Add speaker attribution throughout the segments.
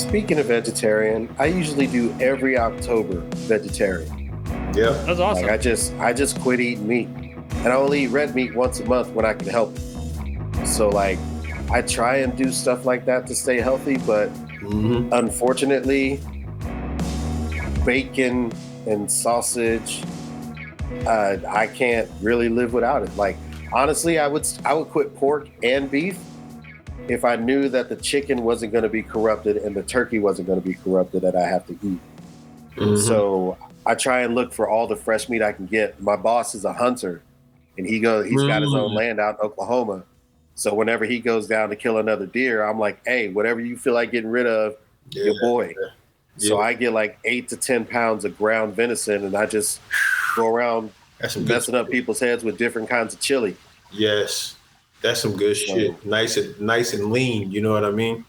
Speaker 1: speaking of vegetarian, I usually do every October vegetarian.
Speaker 2: Yeah,
Speaker 3: that's awesome.
Speaker 1: Like I just quit eating meat, and I only eat red meat once a month when I can help it. So like, I try and do stuff like that to stay healthy, but unfortunately, bacon and sausage, I can't really live without it. Like, honestly, I would quit pork and beef if I knew that the chicken wasn't going to be corrupted and the turkey wasn't going to be corrupted that I have to eat. So I try and look for all the fresh meat I can get. My boss is a hunter, and he's got his own land out in Oklahoma. So whenever he goes down to kill another deer, I'm like, hey, whatever you feel like getting rid of, your boy. Yeah. So I get like 8 to 10 pounds of ground venison, and I just go around messing up people's heads with different kinds of chili.
Speaker 2: Yes, that's some good shit. Nice and lean. You know what I mean?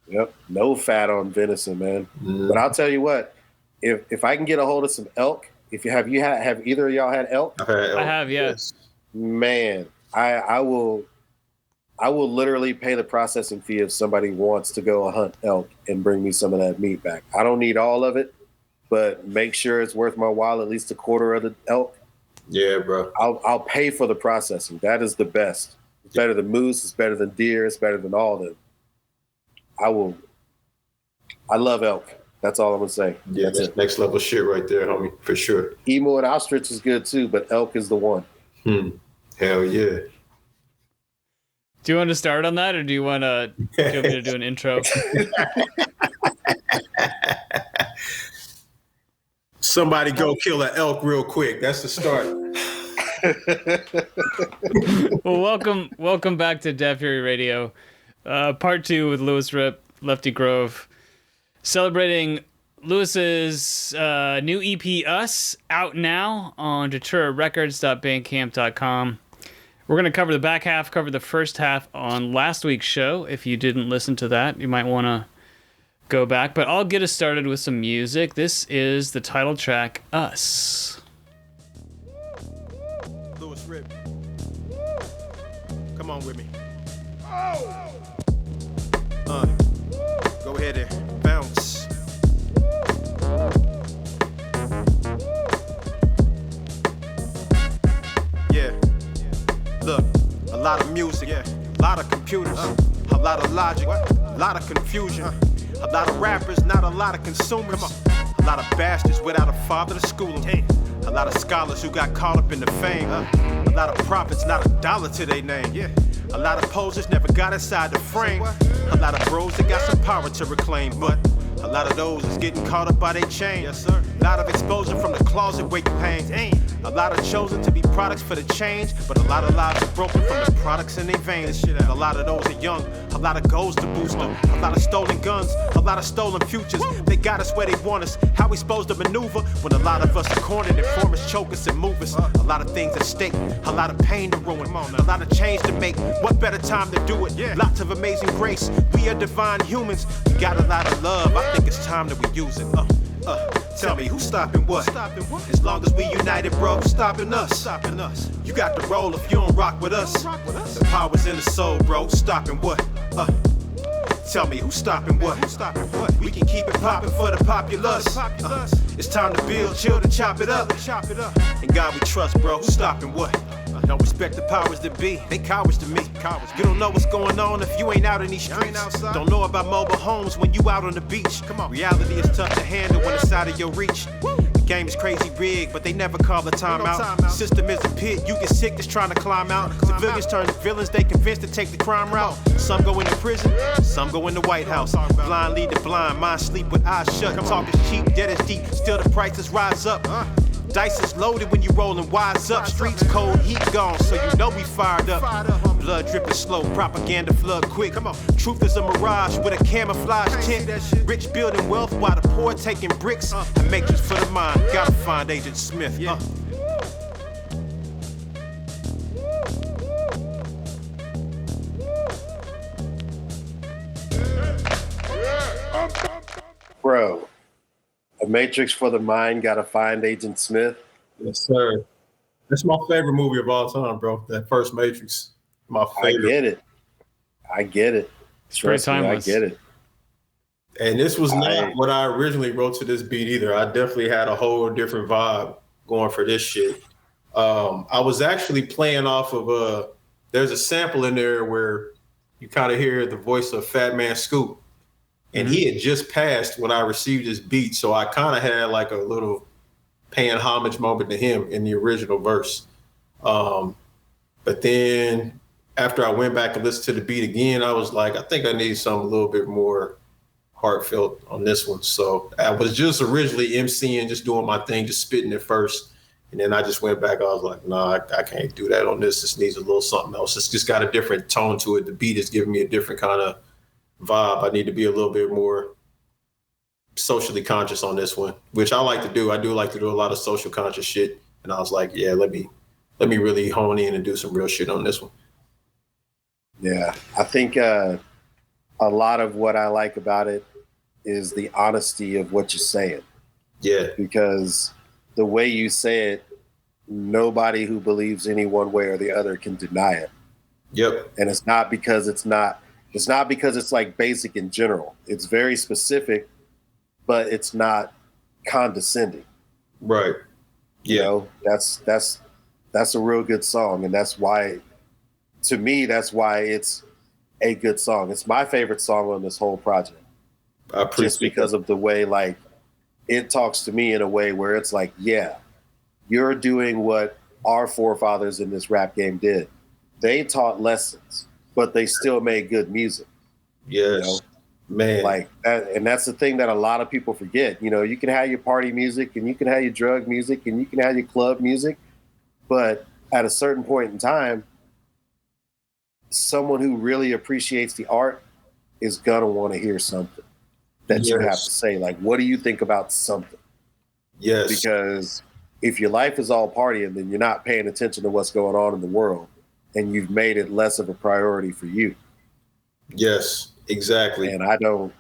Speaker 1: Yep. No fat on venison, man. But I'll tell you what, if I can get a hold of some elk, have either of y'all had elk?
Speaker 2: I've had elk.
Speaker 3: I have, yes.
Speaker 1: Man, I will literally pay the processing fee if somebody wants to go hunt elk and bring me some of that meat back. I don't need all of it, but make sure it's worth my while, at least a quarter of the elk.
Speaker 2: Yeah, bro.
Speaker 1: I'll pay for the processing. That is the best. It's better than moose. It's better than deer. It's better than all of them. I love elk. That's all I'm going to say.
Speaker 2: Yeah, that's next level shit right there, homie, for sure.
Speaker 1: Emu and ostrich is good too, but elk is the one.
Speaker 2: Hell yeah.
Speaker 3: Do you want to start on that, or do you want me to do an intro?
Speaker 2: Somebody go kill an elk real quick. That's the start.
Speaker 3: Well, welcome back to Dat Fury Radio, part 2 with Louiz Rip, Lefty Grove, celebrating Louis's new EP, Us, out now on Datura Records.bandcamp.com. We're going to cover the back half, cover the first half on last week's show. If you didn't listen to that, you might want to go back. But I'll get us started with some music. This is the title track, Us.
Speaker 4: Louiz Rip. Come on with me. Go ahead and bounce. Yeah. Look, a lot of music, a lot of computers, a lot of logic, a lot of confusion, a lot of rappers, not a lot of consumers, a lot of bastards without a father to school them, a lot of scholars who got caught up in the fame, a lot of prophets, not a dollar to their name, a lot of posers never got inside the frame, a lot of bros that got some power to reclaim, but a lot of those is getting caught up by their chain. Yes, sir. A lot of exposure from the closet where you hang. A lot of chosen to be products for the change, but a lot of lives are broken from the products in their veins. And a lot of those are young, a lot of goals to boost them, a lot of stolen guns, a lot of stolen futures. They got us where they want us. How we supposed to maneuver when a lot of us are cornered and formers choke us and move us? A lot of things at stake, a lot of pain to ruin, a lot of change to make. What better time to do it? Lots of amazing grace. We are divine humans. We got a lot of love. I think it's time that we use it. Tell me who's stopping what? As long as we united, bro, who's stopping us? You got the role if you don't rock with us. The power's in the soul, bro. Stopping what? Tell me who's stopping what? We can keep it popping for the populace. It's time to build, chill to chop it up. And God we trust, bro. Who's stopping what? Don't respect the powers that be. They cowards to me. You don't know what's going on if you ain't out in these streets. Don't know about mobile homes when you out on the beach. Come on. Reality is tough to handle when it's out of your reach. The game is crazy big, but they never call the timeout. System is a pit. You get sick just trying to climb out. Civilians turn to villains. They convinced to take the crime route. Some go into prison. Some go in the White House. Blind lead the blind. Mind sleep with eyes shut. Talk is cheap. Debt is deep. Still the prices rise up. Dice is loaded when you rollin', wise up. Streets cold, heat gone, so you know we fired up. Blood dripping slow, propaganda flood quick. Come on. Truth is a mirage with a camouflage tint. Rich building wealth while the poor taking bricks. A matrix for the mind, gotta find Agent Smith.
Speaker 1: Bro, a matrix for the mind, gotta find Agent Smith.
Speaker 2: Yes, sir. That's my favorite movie of all time, bro. That first Matrix. My favorite.
Speaker 1: I get it.
Speaker 3: It's pretty timeless.
Speaker 1: I get it.
Speaker 2: And this was not what I originally wrote to this beat either. I definitely had a whole different vibe going for this shit. I was actually playing off of there's a sample in there where you kind of hear the voice of Fat Man Scoop. And he had just passed when I received this beat. So I kind of had like a little paying homage moment to him in the original verse. But then after I went back and listened to the beat again, I was like, I think I need something a little bit more heartfelt on this one. So I was just originally MCing, just doing my thing, just spitting it first. And then I just went back. I was like, nah, I can't do that on this. This needs a little something else. It's just got a different tone to it. The beat is giving me a different kind of vibe. I need to be a little bit more socially conscious on this one, which I like to do. I do like to do a lot of social conscious shit. And I was like, yeah, let me really hone in and do some real shit on this one.
Speaker 1: Yeah, I think a lot of what I like about it is the honesty of what you're saying.
Speaker 2: Yeah. Because
Speaker 1: the way you say it, nobody who believes any one way or the other can deny it.
Speaker 2: Yep.
Speaker 1: And it's not because it's like basic in general. It's very specific, but it's not condescending.
Speaker 2: Right.
Speaker 1: Yeah. You know, that's a real good song. And that's why, to me, that's why it's a good song. It's my favorite song on this whole project.
Speaker 2: I appreciate
Speaker 1: just because of the way, like, it talks to me in a way where it's like, yeah, you're doing what our forefathers in this rap game did. They taught lessons, but they still made good music.
Speaker 2: Yes,
Speaker 1: you know?
Speaker 2: Man.
Speaker 1: Like that, and that's the thing that a lot of people forget. You know, you can have your party music and you can have your drug music and you can have your club music, but at a certain point in time, someone who really appreciates the art is gonna want to hear something that you have to say. Like, what do you think about something?
Speaker 2: Yes.
Speaker 1: Because if your life is all partying, then you're not paying attention to what's going on in the world, and you've made it less of a priority for you.
Speaker 2: Yes, exactly.
Speaker 1: And I don't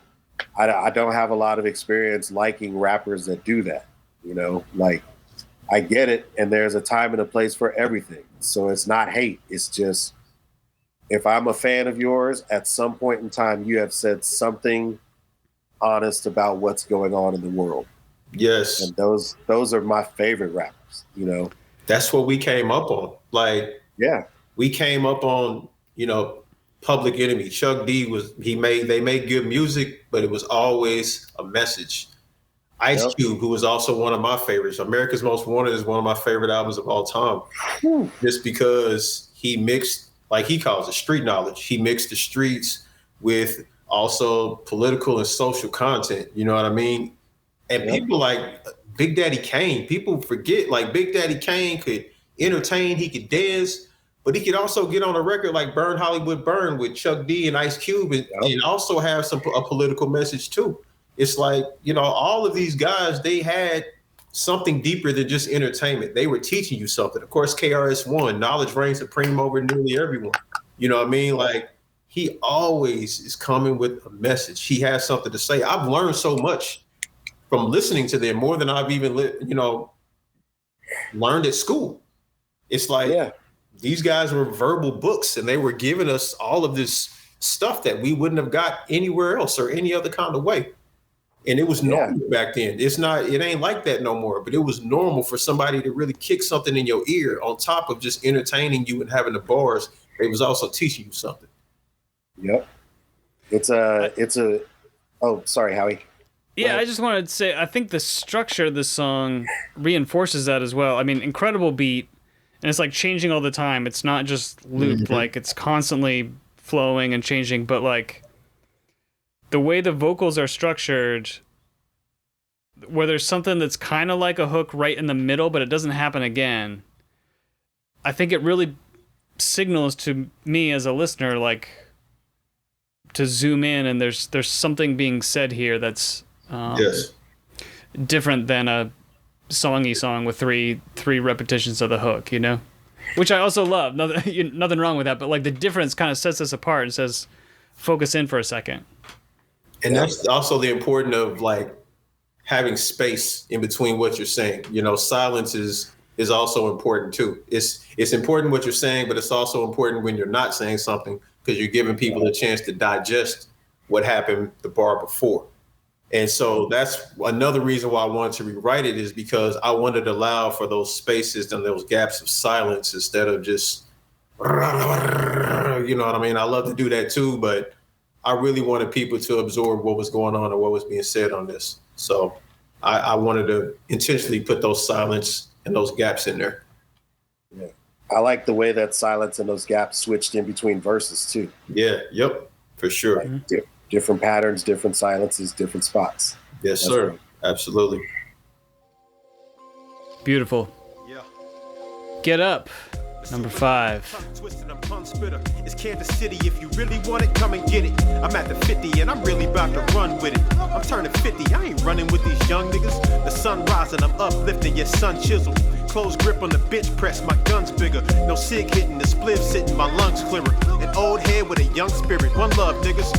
Speaker 1: have a lot of experience liking rappers that do that. You know, like, I get it, and there's a time and a place for everything. So it's not hate. It's just, if I'm a fan of yours, at some point in time, you have said something honest about what's going on in the world.
Speaker 2: Yes.
Speaker 1: And those are my favorite rappers, you know.
Speaker 2: That's what we came up on. Like,
Speaker 1: yeah.
Speaker 2: We came up on, you know, Public Enemy. Chuck D they made good music, but it was always a message. Ice Cube, who was also one of my favorites. America's Most Wanted is one of my favorite albums of all time. Just because he mixed, like he calls it, street knowledge. He mixed the streets with also political and social content. You know what I mean? And people like Big Daddy Kane, people forget, like, Big Daddy Kane could entertain, he could dance, but he could also get on a record like Burn Hollywood Burn with Chuck D and Ice Cube and also have a political message too. It's like, you know, all of these guys, they had something deeper than just entertainment. They were teaching you something. Of course, KRS-One, knowledge reigns supreme over nearly everyone. You know what I mean? Like, he always is coming with a message. He has something to say. I've learned so much from listening to them, more than I've even, learned at school. It's like, these guys were verbal books, and they were giving us all of this stuff that we wouldn't have got anywhere else or any other kind of way. And it was normal back then. It ain't like that no more, but it was normal for somebody to really kick something in your ear on top of just entertaining you and having the bars. It was also teaching you something.
Speaker 1: Yep. Oh, sorry, Howie.
Speaker 3: Yeah, I just wanted to say, I think the structure of the song reinforces that as well. I mean, incredible beat, and it's like changing all the time. It's not just looped, like it's constantly flowing and changing, but like the way the vocals are structured, where there's something that's kind of like a hook right in the middle, but it doesn't happen again. I think it really signals to me as a listener, like, to zoom in, and there's something being said here that's different than a songy song with three repetitions of the hook, you know, which I also love. Nothing wrong with that, but like the difference kind of sets us apart and says, focus in for a second.
Speaker 2: And that's also the importance of like having space in between what you're saying. You know, silence is also important too. It's important what you're saying, but it's also important when you're not saying something, because you're giving people a chance to digest what happened the bar before. And so that's another reason why I wanted to rewrite it, is because I wanted to allow for those spaces and those gaps of silence instead of just, you know what I mean? I love to do that too, but I really wanted people to absorb what was going on and what was being said on this. So I wanted to intentionally put those silence and those gaps in there.
Speaker 1: Yeah. I like the way that silence and those gaps switched in between verses too.
Speaker 2: Yeah, yep, for sure.
Speaker 1: Like different patterns, different silences, different spots.
Speaker 2: Yes, sir. Right. Absolutely.
Speaker 3: Beautiful.
Speaker 4: Yeah.
Speaker 3: Get Up, number 5.
Speaker 4: It's Kansas City. If you really want it, come and get it. I'm at the 50 and I'm really about to run with it. I'm turning 50. I ain't running with these young niggas. The sun rising, I'm uplifting your sun chisel. Close grip on the bench press, my gun's bigger. No cig hitting, the spliff sitting, my lungs clearer. An old head with a young spirit. One love, niggas.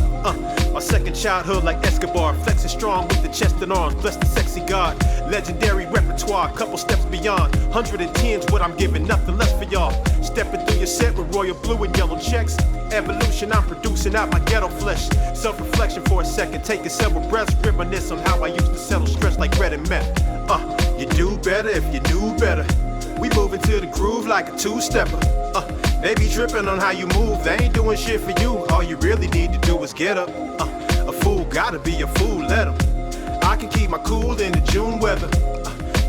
Speaker 4: My second childhood like Escobar. Flexing strong with the chest and arms. Bless the sexy God. Legendary repertoire, couple steps beyond. 110's what I'm giving, nothing less for y'all. Stepping through your set with royal blue and yellow checks. Evolution, I'm producing out my ghetto flesh. Self-reflection for a second, taking several breaths. Reminisce on how I used to settle stress like bread and meth. You do better if you knew better. We moving to the groove like a two-stepper. They be tripping on how you move. They ain't doing shit for you. All you really need to do is get up. A fool gotta be a fool, let 'em. I can keep my cool in the June weather.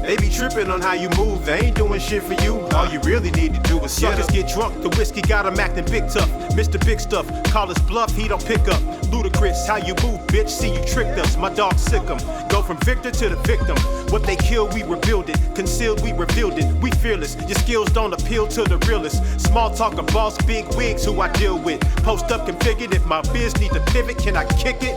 Speaker 4: They be tripping on how you move. They ain't doing shit for you. All you really need to do is suckers get drunk. The whiskey got 'em acting big tough. Mr. Big Stuff, call his bluff, he don't pick up. Ludicrous, how you move, bitch. See, you tricked us. My dog sick 'em. Go from victor to the victim. What they killed, we rebuild it. Concealed, we revealed it. We fearless. Your skills don't appeal to the realest. Small talker, boss, big wigs who I deal with. Post up configured. If my biz need to pivot, can I kick it?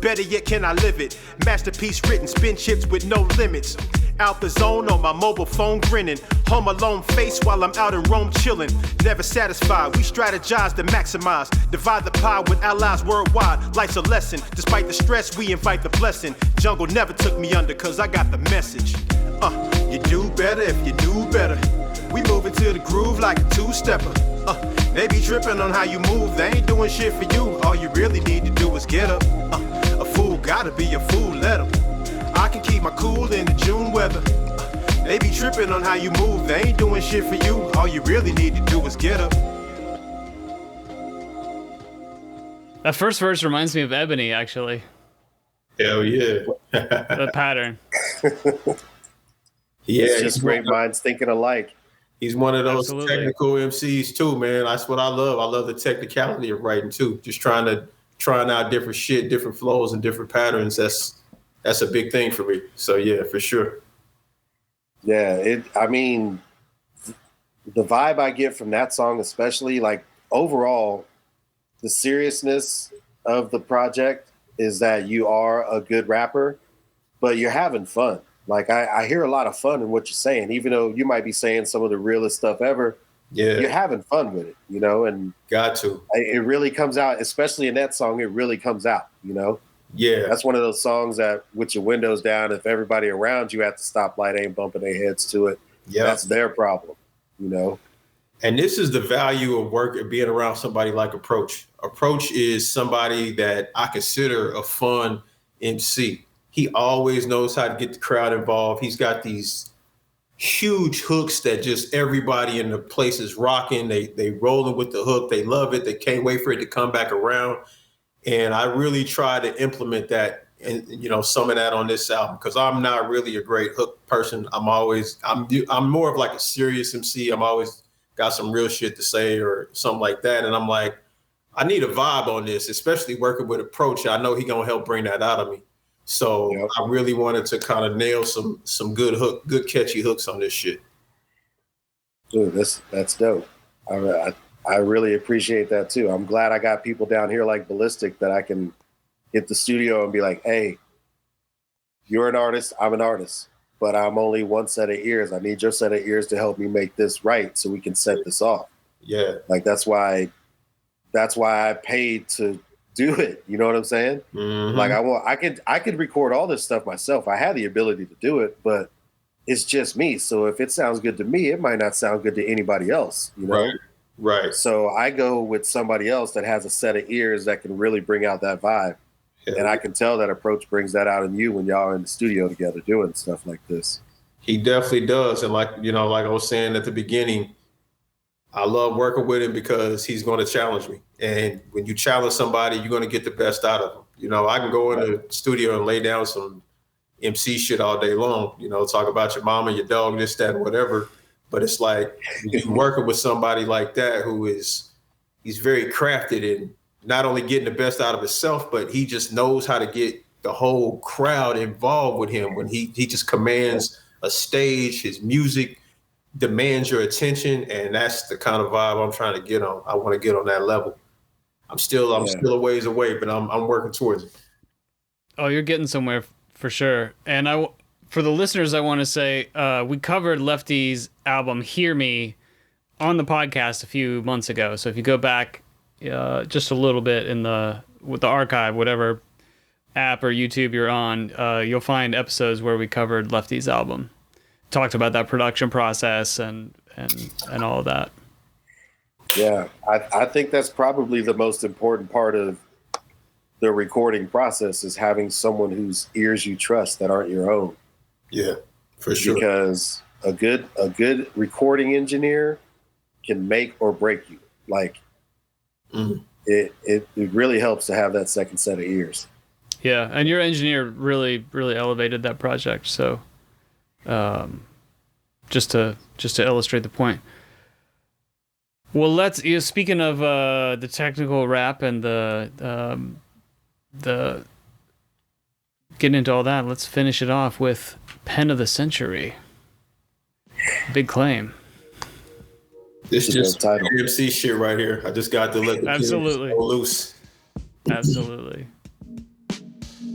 Speaker 4: Better yet, can I live it? Masterpiece written, spin chips with no limits. Out the zone on my mobile phone grinning. Home alone face while I'm out in Rome chilling. Never satisfied, we strategize to maximize. Divide the pie with allies worldwide. Life's a lesson, despite the stress we invite the blessing. Jungle never took me under cause I got the message. You do better if you knew better. We moving to the groove like a two-stepper. They be tripping on how you move. They ain't doing shit for you. All you really need to do is get up. A fool gotta be a fool, let 'em. I can keep my cool in the June weather. They be tripping on how you move. They ain't doing shit for you. All you really need to do is get up.
Speaker 3: That first verse reminds me of Ebony, actually.
Speaker 2: Hell yeah.
Speaker 3: The pattern.
Speaker 1: Yeah, it's just great minds thinking alike.
Speaker 2: He's one of those
Speaker 3: Absolutely.
Speaker 2: technical MCs too, man. That's what I love. I love the technicality of writing too. Just trying out different shit, different flows and different patterns. That's a big thing for me. So yeah, for sure.
Speaker 1: Yeah, I mean, the vibe I get from that song, especially like overall, the seriousness of the project is that you are a good rapper, but you're having fun. Like I hear a lot of fun in what you're saying, even though you might be saying some of the realest stuff ever.
Speaker 2: Yeah,
Speaker 1: you're having fun with it, you know, and
Speaker 2: got to.
Speaker 1: It really comes out, especially in that song. It really comes out, you know.
Speaker 2: Yeah,
Speaker 1: that's one of those songs that, with your windows down, if everybody around you at the stoplight ain't bumping their heads to it, that's their problem, you know.
Speaker 2: And this is the value of work and being around somebody like Approach. Approach is somebody that I consider a fun MC. He always knows how to get the crowd involved. He's got these huge hooks that just everybody in the place is rocking. They rolling with the hook. They love it. They can't wait for it to come back around. And I really try to implement that and, you know, some of that on this album, because I'm not really a great hook person. I'm more of like a serious MC. I'm always got some real shit to say or something like that. And I'm like, I need a vibe on this, especially working with Approach. I know he gonna help bring that out of me. So I really wanted to kind of nail some good catchy hooks on this shit.
Speaker 1: Dude, that's dope. I really appreciate that too. I'm glad I got people down here like Ballistic that I can hit the studio and be like, hey, you're an artist, I'm an artist, but I'm only one set of ears. I need your set of ears to help me make this right so we can set this off.
Speaker 2: Yeah.
Speaker 1: Like that's why I paid to do it. You know what I'm saying?
Speaker 2: Mm-hmm.
Speaker 1: Like I could record all this stuff myself. I had the ability to do it, but it's just me. So if it sounds good to me, it might not sound good to anybody else, you know?
Speaker 2: Right.
Speaker 1: So I go with somebody else that has a set of ears that can really bring out that vibe. And I can tell that approach brings that out in you when y'all are in the studio together doing stuff like this.
Speaker 2: He definitely does. And like I was saying at the beginning, I love working with him because he's going to challenge me. And when you challenge somebody, you're going to get the best out of them. I can go in the studio and lay down some MC shit all day long, talk about your mama, your dog, this, that, and whatever. But it's like you're working with somebody like that he's very crafted in not only getting the best out of himself, but he just knows how to get the whole crowd involved with him when he just commands a stage. His music demands your attention, and that's the kind of vibe I'm trying to get on. I want to get on that level. I'm still a ways away, but I'm working towards it.
Speaker 3: Oh, you're getting somewhere for sure. And for the listeners, I want to say we covered Lefty's album "Hear Me" on the podcast a few months ago. So if you go back just a little bit with the archive, whatever app or YouTube you're on, you'll find episodes where we covered Lefty's album, talked about that production process and all of that.
Speaker 1: Yeah, I think that's probably the most important part of the recording process is having someone whose ears you trust that aren't your own.
Speaker 2: Yeah, for sure.
Speaker 1: Because a good recording engineer can make or break you. Like it really helps to have that second set of ears.
Speaker 3: Yeah, and your engineer really elevated that project. So, just to illustrate the point. Well, speaking of the technical rap and the getting into all that, let's finish it off with Pen of the Century. Big claim.
Speaker 2: This is just MC shit right here. I just got to let the
Speaker 3: Absolutely
Speaker 2: go loose.
Speaker 3: Absolutely.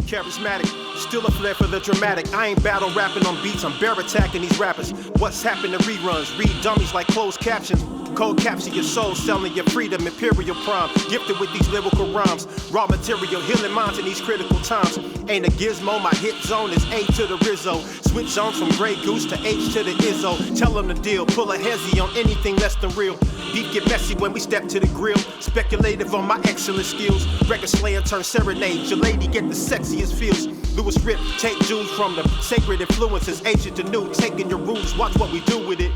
Speaker 4: Charismatic, still a flair for the dramatic. I ain't battle rapping on beats, I'm bear attacking these rappers. What's happened to reruns? Read dummies like closed captions. Cold capture your soul, selling your freedom, imperial prime. Gifted with these lyrical rhymes. Raw material, healing minds in these critical times. Ain't a gizmo, my hit zone is A to the Rizzo. Switch zones from Grey Goose to H to the Izzo. Tell them the deal, pull a hezzy on anything less than real. Beat get messy when we step to the grill. Speculative on my excellent skills. Record slayer turn serenade. Your lady get the sexiest feels. Louiz Rip, take jewels from the sacred influences. Ancient to new, taking your rules. Watch what we do with it.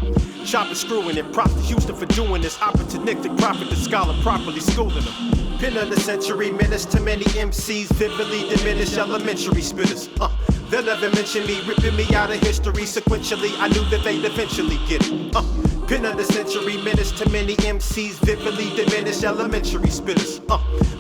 Speaker 4: Chopping, screwing it. Props to Houston for doing this. Opportunistic prophet, the scholar properly schooling them. Pen of the century, menace to many MCs. Vividly diminished elementary spitters. They'll never mention me, ripping me out of history. Sequentially, I knew that they'd eventually get it. Pen of the century, menace to many MCs, vividly diminished elementary spitters.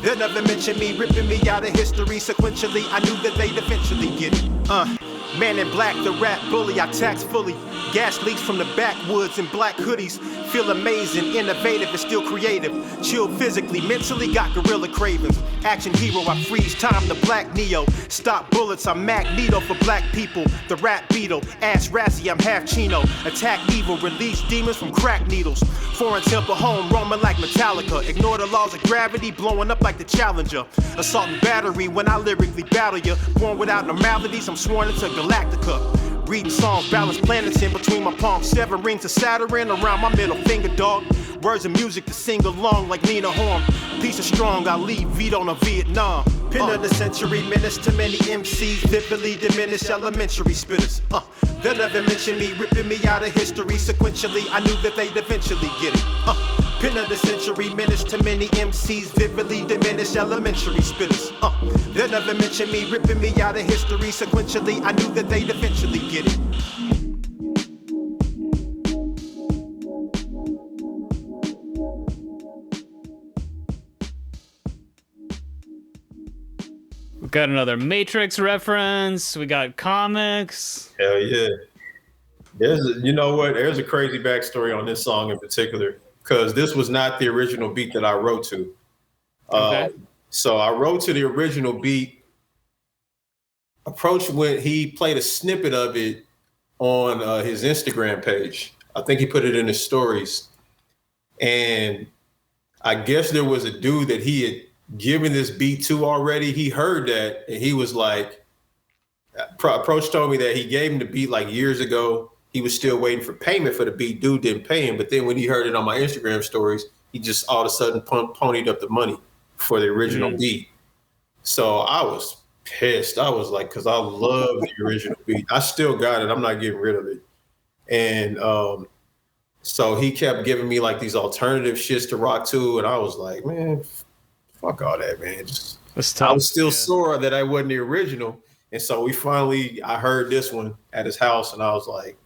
Speaker 4: They'll never mention me, ripping me out of history. Sequentially, I knew that they'd eventually get it. Man in black, the rap bully, I tax fully. Gas leaks from the backwoods in black hoodies. Feel amazing, innovative, and still creative. Chill physically, mentally, got gorilla cravings. Action hero, I freeze time, the black Neo. Stop bullets, I'm Magneto for black people. The rap beetle, ass Razzie, I'm half Chino. Attack evil, release demons from crack needles. Foreign temple home, roaming like Metallica. Ignore the laws of gravity, blowing up like the Challenger. Assault and battery, when I lyrically battle ya. Born without normalities, I'm sworn into Galactica. Reading songs, balance planets in between my palms. 7 rings of Saturn around my middle finger, dog. Words of music to sing along like Nina Horn. Piece of strong, I leave Vito on Vietnam. Pen of the century, menace to many MCs. Vividly diminished elementary spitters. They'll never mention me, ripping me out of history. Sequentially, I knew that they'd eventually get it. Pen of the century, menace to many MCs. Vividly diminished elementary spitters. They'll never mention me, ripping me out of history. Sequentially, I knew that they'd eventually get it.
Speaker 3: We got another Matrix reference. We got comics.
Speaker 2: Hell yeah. There's a crazy backstory on this song in particular, because this was not the original beat that I wrote to.
Speaker 3: Okay.
Speaker 2: So I wrote to the original beat. Approach when he played a snippet of it on his Instagram page. I think he put it in his stories. And I guess there was a dude that he had given this beat to already. He heard that and he was like, Approach told me that he gave him the beat like years ago. He was still waiting for payment for the beat. Dude didn't pay him. But then when he heard it on my Instagram stories, he just all of a sudden ponied up the money for the original beat. So I was pissed. I was like, because I love the original beat. I still got it. I'm not getting rid of it. And so he kept giving me like these alternative shits to rock to, and I was like, man, fuck all that, man. Just I was still sore that I wasn't the original. And so I heard this one at his house, and I was like,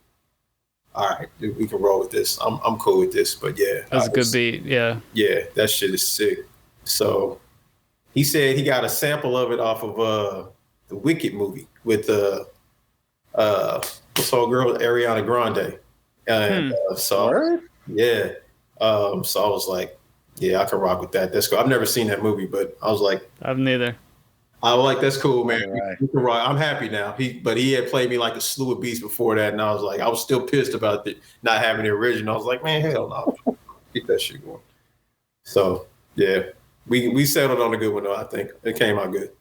Speaker 2: all right, dude, we can roll with this. I'm cool with this. But yeah.
Speaker 3: That's a good beat, yeah.
Speaker 2: Yeah, that shit is sick. So he said he got a sample of it off of the Wicked movie with what's her girl, Ariana Grande. And so yeah. So I was like, yeah, I can rock with that. That's cool. I've never seen that movie, but I was like,
Speaker 3: I've neither.
Speaker 2: I was like, that's cool, man.
Speaker 1: Right.
Speaker 2: I'm happy now. But he had played me like a slew of beats before that, and I was like, I was still pissed about not having the original. I was like, man, hell no, keep that shit going. So yeah, we settled on a good one though. I think it came out good.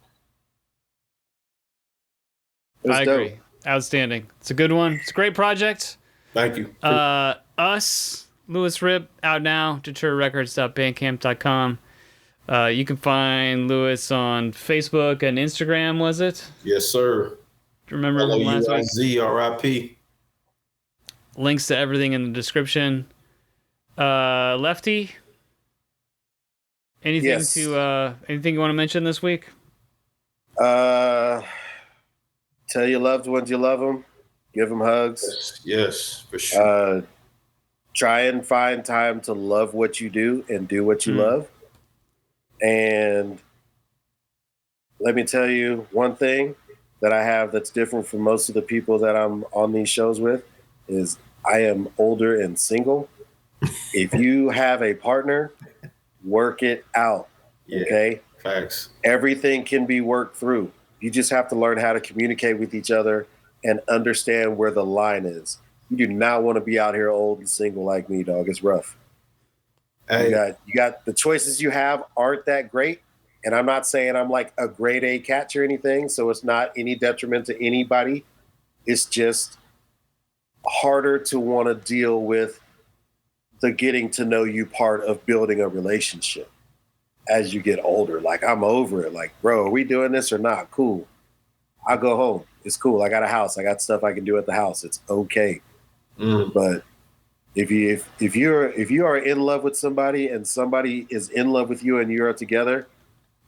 Speaker 3: I agree. Outstanding. It's a good one. It's a great project.
Speaker 2: Thank you.
Speaker 3: Us, Louiz Rip, out now. DaturaRecords.bandcamp.com. You can find Louis on Facebook and Instagram, was it?
Speaker 2: Yes, sir.
Speaker 3: Do you remember last week?
Speaker 2: LOUIZ, RIP.
Speaker 3: Links to everything in the description. Lefty, anything anything you want to mention this week?
Speaker 1: Tell your loved ones you love them. Give them hugs.
Speaker 2: Yes, for sure.
Speaker 1: Try and find time to love what you do and do what you love. And let me tell you one thing that I have that's different from most of the people that I'm on these shows with is I am older and single. If you have a partner, work it out.
Speaker 2: Yeah,
Speaker 1: okay?
Speaker 2: Facts.
Speaker 1: Everything can be worked through. You just have to learn how to communicate with each other and understand where the line is. You do not want to be out here old and single like me, dog. It's rough.
Speaker 2: Hey.
Speaker 1: You got the choices you have aren't that great. And I'm not saying I'm like a grade A catch or anything, so it's not any detriment to anybody. It's just harder to want to deal with the getting to know you part of building a relationship as you get older. Like, I'm over it. Like, bro, are we doing this or not? Cool. I'll go home. It's cool. I got a house. I got stuff I can do at the house. It's okay. But if you are in love with somebody and somebody is in love with you and you are together,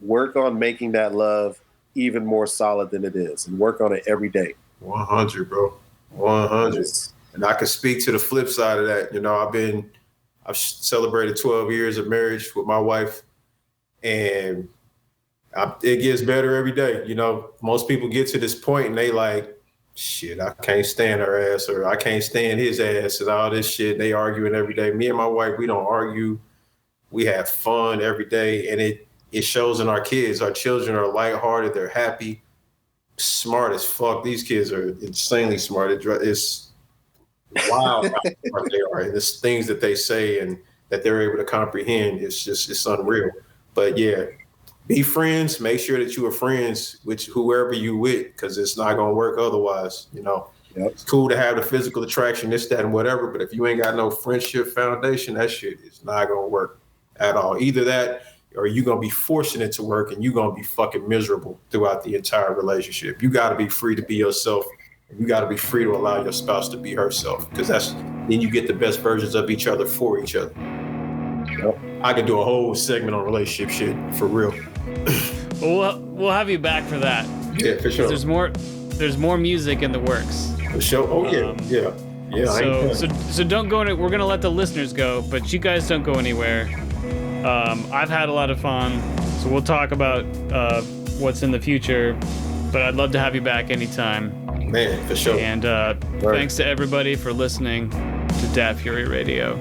Speaker 1: work on making that love even more solid than it is, and work on it every day.
Speaker 2: 100, bro. 100. And I can speak to the flip side of that. You know, I've celebrated 12 years of marriage with my wife, and it gets better every day. You know, most people get to this point and they like, shit, I can't stand her ass, or I can't stand his ass, and all this shit. They arguing every day. Me and my wife, we don't argue. We have fun every day, and it shows in our kids. Our children are lighthearted. They're happy, smart as fuck. These kids are insanely smart. It's wild how smart they are. And it's things that they say and that they're able to comprehend. It's unreal. But yeah, be friends. Make sure that you are friends with whoever you with, because it's not going to work otherwise. You know, It's cool to have the physical attraction, this, that, and whatever. But if you ain't got no friendship foundation, that shit is not going to work at all. Either that, or you're going to be forcing it to work, and you're going to be fucking miserable throughout the entire relationship. You got to be free to be yourself. You got to be free to allow your spouse to be herself, because then you get the best versions of each other for each other. I could do a whole segment on relationship shit, for real.
Speaker 3: Well, we'll have you back for that.
Speaker 2: Yeah, for sure.
Speaker 3: There's more music in the works.
Speaker 2: For sure. Oh yeah.
Speaker 3: So don't go. We're gonna let the listeners go, but you guys don't go anywhere. I've had a lot of fun, so we'll talk about what's in the future. But I'd love to have you back anytime.
Speaker 2: Man, for sure.
Speaker 3: And thanks to everybody for listening to Dat Fury Radio.